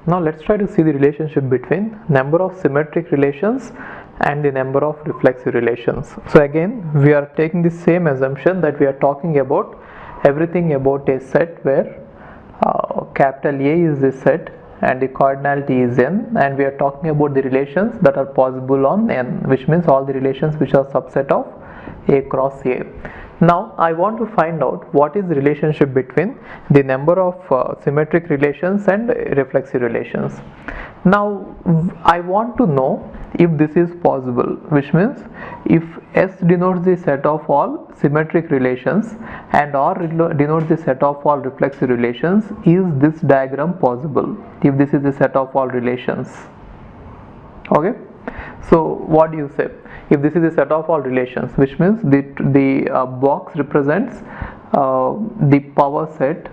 Now let's try to see the relationship between number of symmetric relations and the number of reflexive relations. So again, we are taking the same assumption that we are talking about everything about a set where capital A is the set and the cardinality is n, and we are talking about the relations that are possible on n, which means all the relations which are subset of A cross A. Now I want to find out what is the relationship between the number of symmetric relations and reflexive relations. Now I want to know if this is possible, which means if S denotes the set of all symmetric relations and R denotes the set of all reflexive relations, is this diagram possible if this is the set of all relations? Okay, so what do you say? If this is a set of all relations, which means the box represents the power set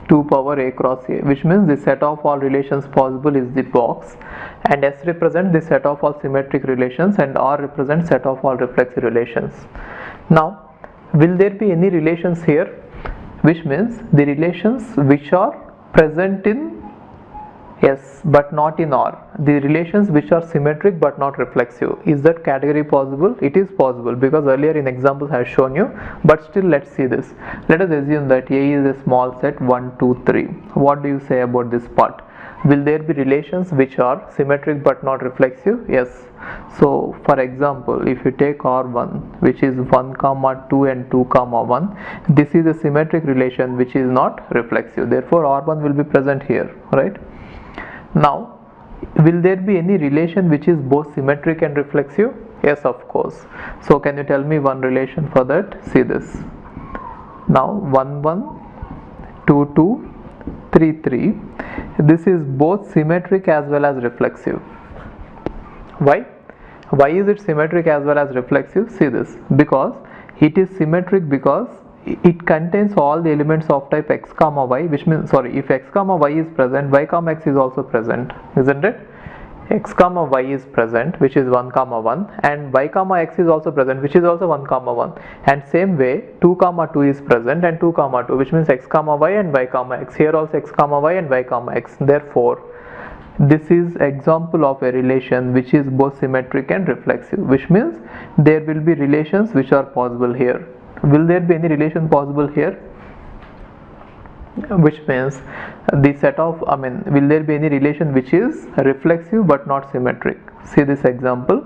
2 power A cross A, which means the set of all relations possible is the box, and S represents the set of all symmetric relations and R represents set of all reflexive relations. Now will there be any relations here, which means the relations which are present in S but not in R, the relations which are symmetric but not reflexive? Is that category possible? It is possible, because earlier in examples I have shown you, but still let's see this. Let us assume that A is a small set 1, 2, 3. What do you say about this part? Will there be relations which are symmetric but not reflexive? Yes. So for example, if you take R1, which is 1 comma 2 and 2 comma 1, this is a symmetric relation which is not reflexive, therefore R1 will be present here, right? Now will there be any relation which is both symmetric and reflexive? Yes, of course. So can you tell me one relation for that? See this. Now 1 1, 2 2, 3 3, this is both symmetric as well as reflexive. Why is it symmetric as well as reflexive? See this, because it is symmetric because it contains all the elements of type x comma y, which means, if x comma y is present, y comma x is also present, isn't it? X comma y is present, which is 1 comma 1, and y comma x is also present, which is also 1 comma 1, and same way 2 comma 2 is present and 2 comma 2, which means x comma y and y comma x. Here also x comma y and y comma x. Therefore this is example of a relation which is both symmetric and reflexive, which means there will be relations which are possible here. Will there be any relation possible here? Which means the set of, will there be any relation which is reflexive but not symmetric? See this example.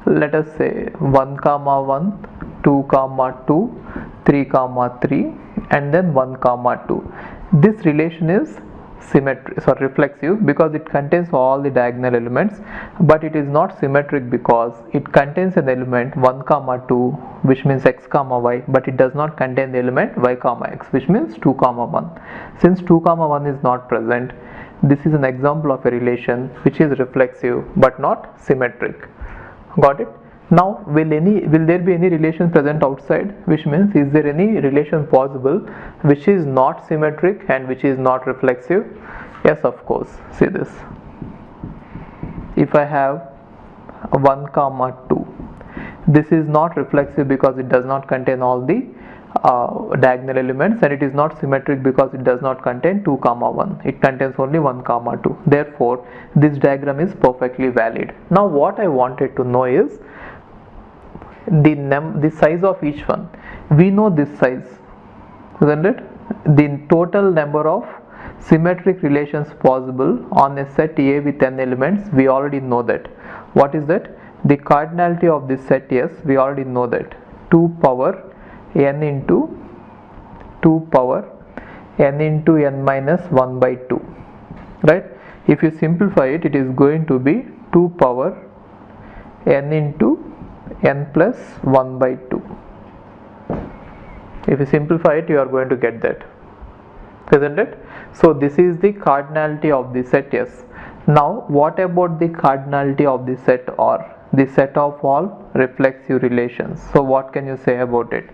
Let us say 1 comma 1, 2 comma 2, 3 comma 3, and then 1 comma 2. This relation is reflexive because it contains all the diagonal elements, but it is not symmetric because it contains an element 1 comma 2, which means x comma y, but it does not contain the element y comma x, which means 2 comma 1. Since 2 comma 1 is not present, this is an example of a relation which is reflexive but not symmetric. Got it? Now will there be any relation present outside, which means is there any relation possible which is not symmetric and which is not reflexive? Yes, of course. See this. If I have 1 comma 2, this is not reflexive because it does not contain all the diagonal elements, and it is not symmetric because it does not contain 2 comma 1. It contains only 1 comma 2. Therefore this diagram is perfectly valid. Now what I wanted to know is the size of each one. We know this size, isn't it? The total number of symmetric relations possible on a set A with n elements, we already know that. What is that? The cardinality of this set S, we already know that 2 power n into 2 power n into n minus 1 by 2, right? If you simplify it, it is going to be 2 power n into n plus 1 by 2. If you simplify it, you are going to get that, isn't it? So this is the cardinality of the set S. Now what about the cardinality of the set R, the set of all reflexive relations? So what can you say about it?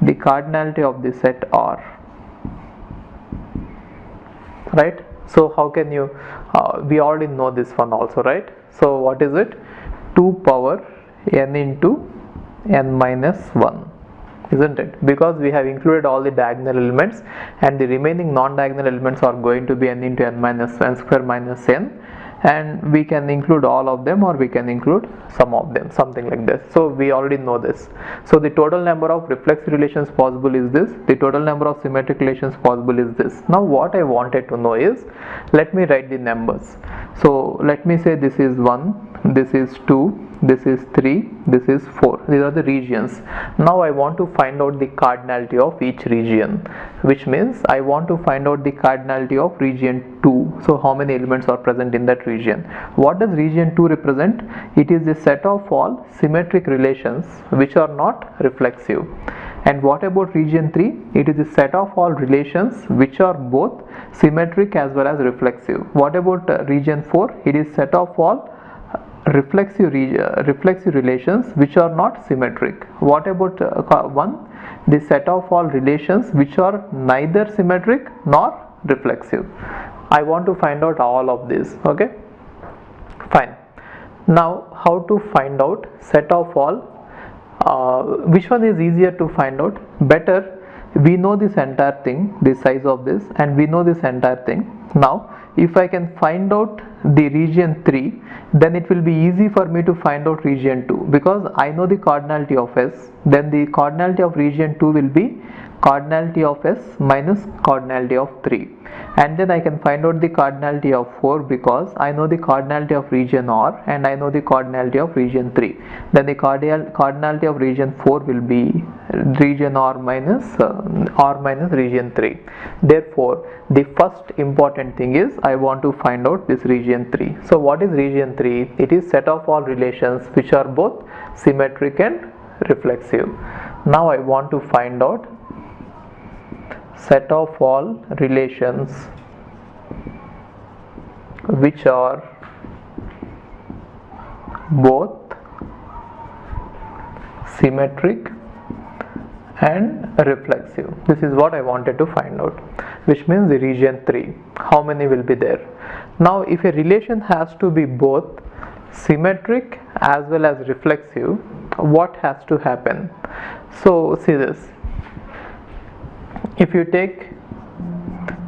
The cardinality of the set R, right? So how can you, we already know this one also, right? So what is it? 2 power n into n minus 1. isn't it? Because we have included all the diagonal elements, and the remaining non-diagonal elements are going to be n into n minus n square minus n, and we can include all of them or we can include some of them, something like this. So we already know this. So the total number of reflexive relations possible is this, the total number of symmetric relations possible is this. Now what I wanted to know is, let me write the numbers. So let me say this is 1, this is 2, this is 3, this is 4. These are the regions. Now I want to find out the cardinality of each region, which means I want to find out the cardinality of region 2. So how many elements are present in that region? What does region 2 represent? It is the set of all symmetric relations which are not reflexive. And what about region 3? It is the set of all relations which are both symmetric as well as reflexive. What about region 4? It is set of all reflexive relations which are not symmetric. What about 1? The set of all relations which are neither symmetric nor reflexive. I want to find out all of these. Okay, fine. Now how to find out set of all? Which one is easier to find out? Better, we know this entire thing, the size of this, and we know this entire thing. Now if I can find out the region 3, then it will be easy for me to find out region 2, because I know the cardinality of S. Then the cardinality of region 2 will be cardinality of S minus cardinality of 3, and then I can find out the cardinality of 4 because I know the cardinality of region R and I know the cardinality of region 3. Then the cardinality of region 4 will be region R minus region 3. Therefore the first important thing is I want to find out this region 3. So what is region 3? It is set of all relations which are both symmetric and reflexive. Now I want to find out set of all relations which are both symmetric and reflexive. This is what I wanted to find out, which means the region 3. How many will be there? Now if a relation has to be both symmetric as well as reflexive, what has to happen? So see this. If you take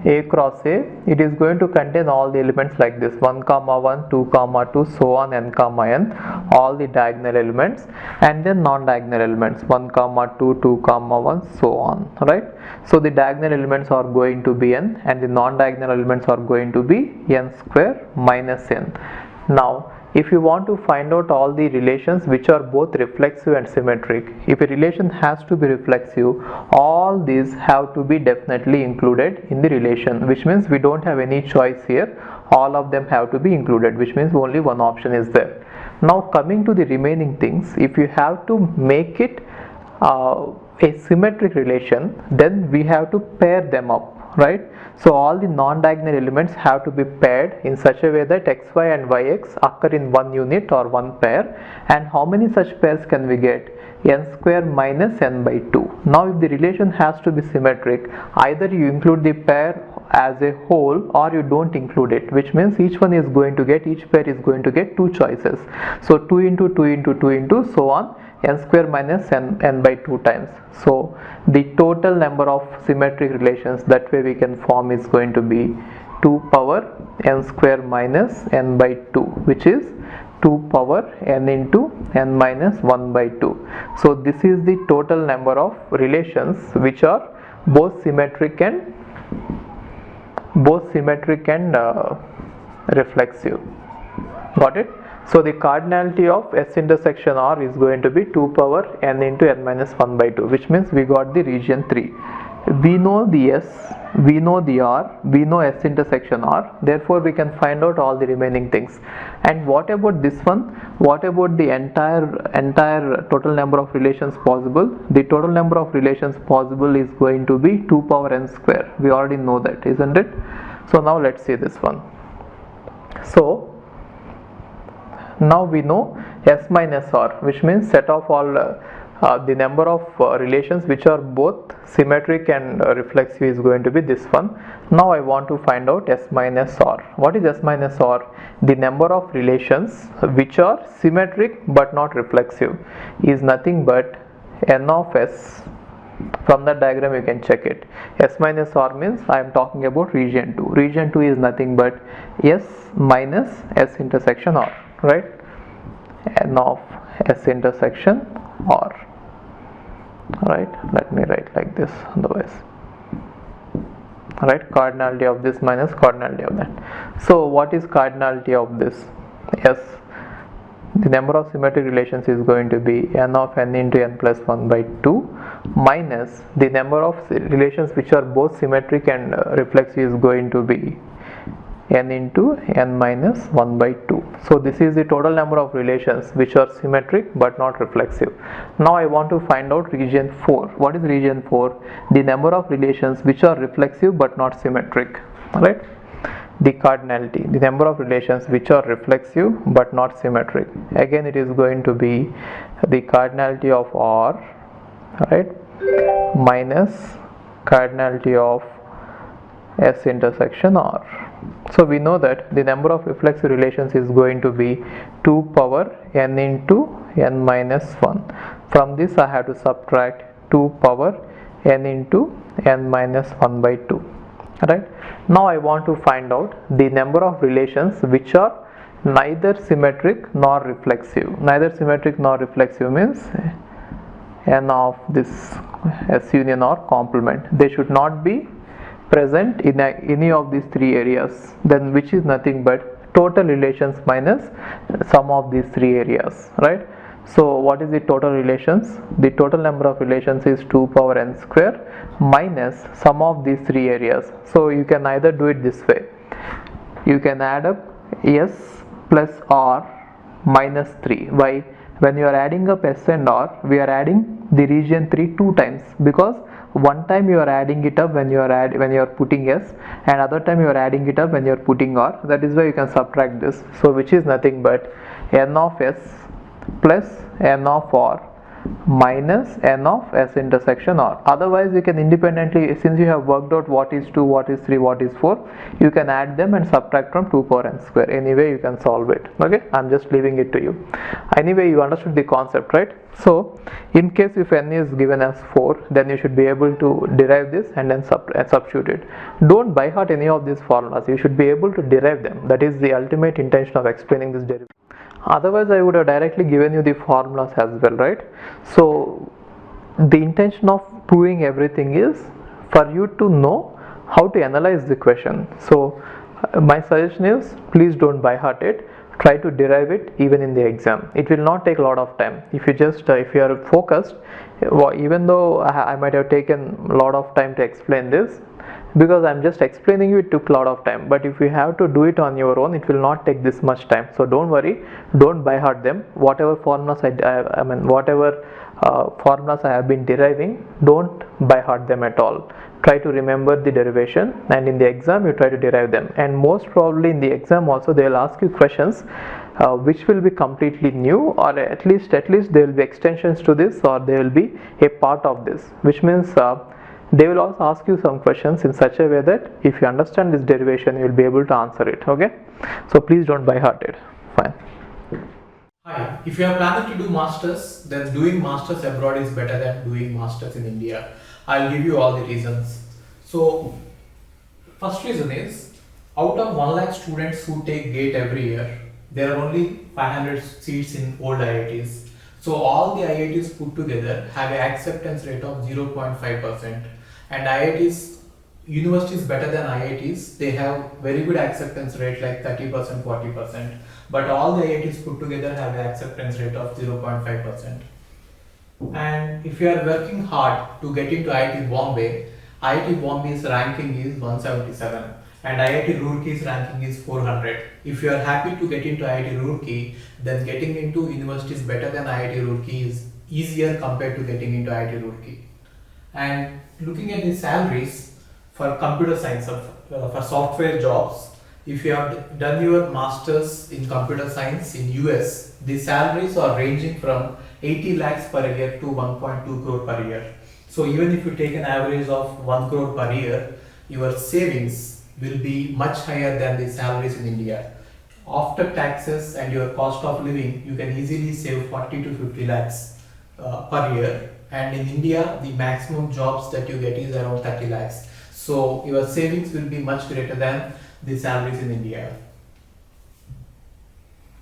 A cross A, it is going to contain all the elements like this: 1 comma 1, 2 comma 2, so on, n comma n, all the diagonal elements, and then non-diagonal elements 1 comma 2, 2 comma 1, so on, right? So the diagonal elements are going to be n and the non-diagonal elements are going to be n square minus n. Now if you want to find out all the relations which are both reflexive and symmetric, if a relation has to be reflexive, all these have to be definitely included in the relation, which means we don't have any choice here. All of them have to be included, which means only one option is there. Now coming to the remaining things, if you have to make it a symmetric relation, then we have to pair them up, right? So all the non-diagonal elements have to be paired in such a way that xy and yx occur in one unit or one pair. And how many such pairs can we get? N square minus n by 2. Now if the relation has to be symmetric, either you include the pair as a whole or you don't include it, which means each pair is going to get two choices. So 2 into 2 into 2 into so on, n square minus n by 2 times. So the total number of symmetric relations that way we can form is going to be 2 power n square minus n by 2, which is 2 power n into n minus 1 by 2. So this is the total number of relations which are both symmetric and reflexive. Got it? So the cardinality of S intersection R is going to be 2 power n into n minus 1 by 2, which means we got the region 3. We know the S, we know the R, we know S intersection R, therefore we can find out all the remaining things. And what about this one? What about the entire total number of relations possible? The total number of relations possible is going to be 2 power n square. We already know that, isn't it? So now let's see this one. So now we know S minus R, which means set of all the number of relations which are both symmetric and reflexive is going to be this one. Now I want to find out S minus R. What is S minus R? The number of relations which are symmetric but not reflexive is nothing but n of S From that diagram you can check it. S minus R means I am talking about region 2. Region 2 is nothing but S minus S intersection R, right? N of S intersection R, right? Let me write like this, otherwise, right? Cardinality of this minus cardinality of that. So what is cardinality of this? Yes, the number of symmetric relations is going to be n of n into n plus 1 by 2 minus the number of relations which are both symmetric and reflexive is going to be n into n minus 1 by 2. So this is the total number of relations which are symmetric but not reflexive. Now I want to find out region 4. What is region 4? The number of relations which are reflexive but not symmetric, right? The cardinality, the number of relations which are reflexive but not symmetric. Again it is going to be the cardinality of R, right, minus cardinality of S intersection R. So we know that the number of reflexive relations is going to be 2 power n into n minus 1. From this I have to subtract 2 power n into n minus 1 by 2. Right. Now I want to find out the number of relations which are neither symmetric nor reflexive. Neither symmetric nor reflexive means n of this S union or complement. They should not be present in any of these three areas, then which is nothing but total relations minus sum of these three areas, right? So what is the total relations? The total number of relations is 2 power n square minus sum of these three areas. So you can either do it this way. You can add up S plus R minus 3. Why? When you are adding up S and R, we are adding the region 3 two times, because one time you are adding it up when you are putting S, and other time you are adding it up when you are putting R. That is why you can subtract this. So which is nothing but n of S plus n of R minus n of S intersection R. Otherwise you can independently, since you have worked out what is 2, what is 3, what is 4, you can add them and subtract from 2 power n square. Anyway you can solve it. Okay, I'm just leaving it to you. Anyway, you understood the concept, right? So in case if n is given as 4, then you should be able to derive this and then substitute it. Don't by heart any of these formulas. You should be able to derive them. That is the ultimate intention of explaining this derivation. Otherwise I would have directly given you the formulas as well, right? So the intention of proving everything is for you to know how to analyze the question. So my suggestion is, please don't by heart it. Try to derive it even in the exam. It will not take a lot of time. If you just if you are focused, even though I might have taken a lot of time to explain this, because I'm just explaining you, it took a lot of time. But if you have to do it on your own, it will not take this much time. So don't worry, don't by heart them. Whatever formulas whatever formulas I have been deriving, don't by heart them at all. Try to remember the derivation, and in the exam you try to derive them. And most probably in the exam also they will ask you questions which will be completely new, or at least there will be extensions to this, or they will be a part of this, which means they will also ask you some questions in such a way that if you understand this derivation, you will be able to answer it. Okay, so please don't by heart it. Fine. Hi, if you are planning to do masters, then doing masters abroad is better than doing masters in India. I'll give you all the reasons. So first reason is, out of 1 lakh students who take GATE every year, there are only 500 seats in old IITs. So all the IITs put together have an acceptance rate of 0.5%, and IITs, universities better than IITs, they have very good acceptance rate like 30%, 40%, but all the IITs put together have an acceptance rate of 0.5%. And if you are working hard to get into IIT Bombay's ranking is 177 and IIT Roorkee's ranking is 400. If you are happy to get into IIT Roorkee, then getting into universities better than IIT Roorkee is easier compared to getting into IIT Roorkee. And looking at the salaries for computer science, for software jobs, if you have done your masters in computer science in US, the salaries are ranging from 80 lakhs per year to 1.2 crore per year. So even if you take an average of 1 crore per year, your savings will be much higher than the salaries in India. After taxes and your cost of living, you can easily save 40 to 50 lakhs per year. and in India the maximum jobs that you get is around 30 lakhs. So your savings will be much greater than the salaries in India.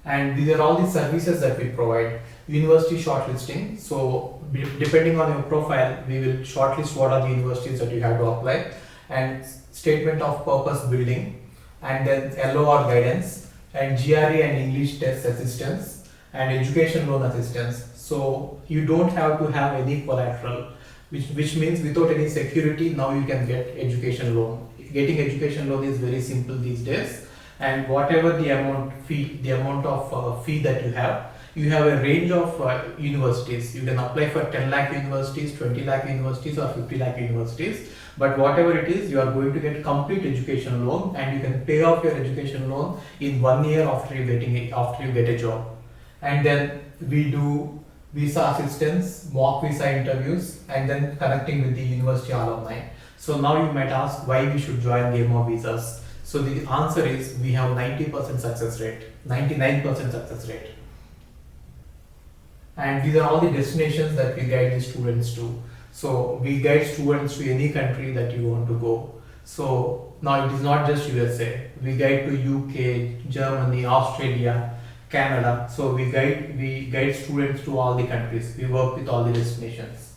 And these are all the services that we provide. University shortlisting. So depending on your profile, we will shortlist what are the universities that you have to apply, and statement of purpose building, and then LOR guidance, and GRE and English test assistance, and education loan assistance. So you don't have to have any collateral, which means without any security, now you can get education loan. Getting education loan is very simple these days, and whatever the amount of fee that you have a range of universities. You can apply for 10 lakh universities, 20 lakh universities, or 50 lakh universities. But whatever it is, you are going to get complete education loan, and you can pay off your education loan in 1 year after you get a job. And then we do visa assistance, mock visa interviews, and then connecting with the university alumni. So now you might ask why we should join Game of Visas. So the answer is we have 90% success rate, 99% success rate. And these are all the destinations that we guide the students to. So we guide students to any country that you want to go. So now it is not just USA. We guide to UK, Germany, Australia, Canada. So we guide students to all the countries. We work with all the destinations.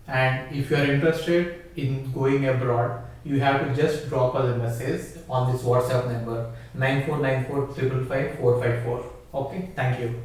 And if you are interested in going abroad, you have to just drop us a message on this WhatsApp number 9494 555 454. Okay, thank you.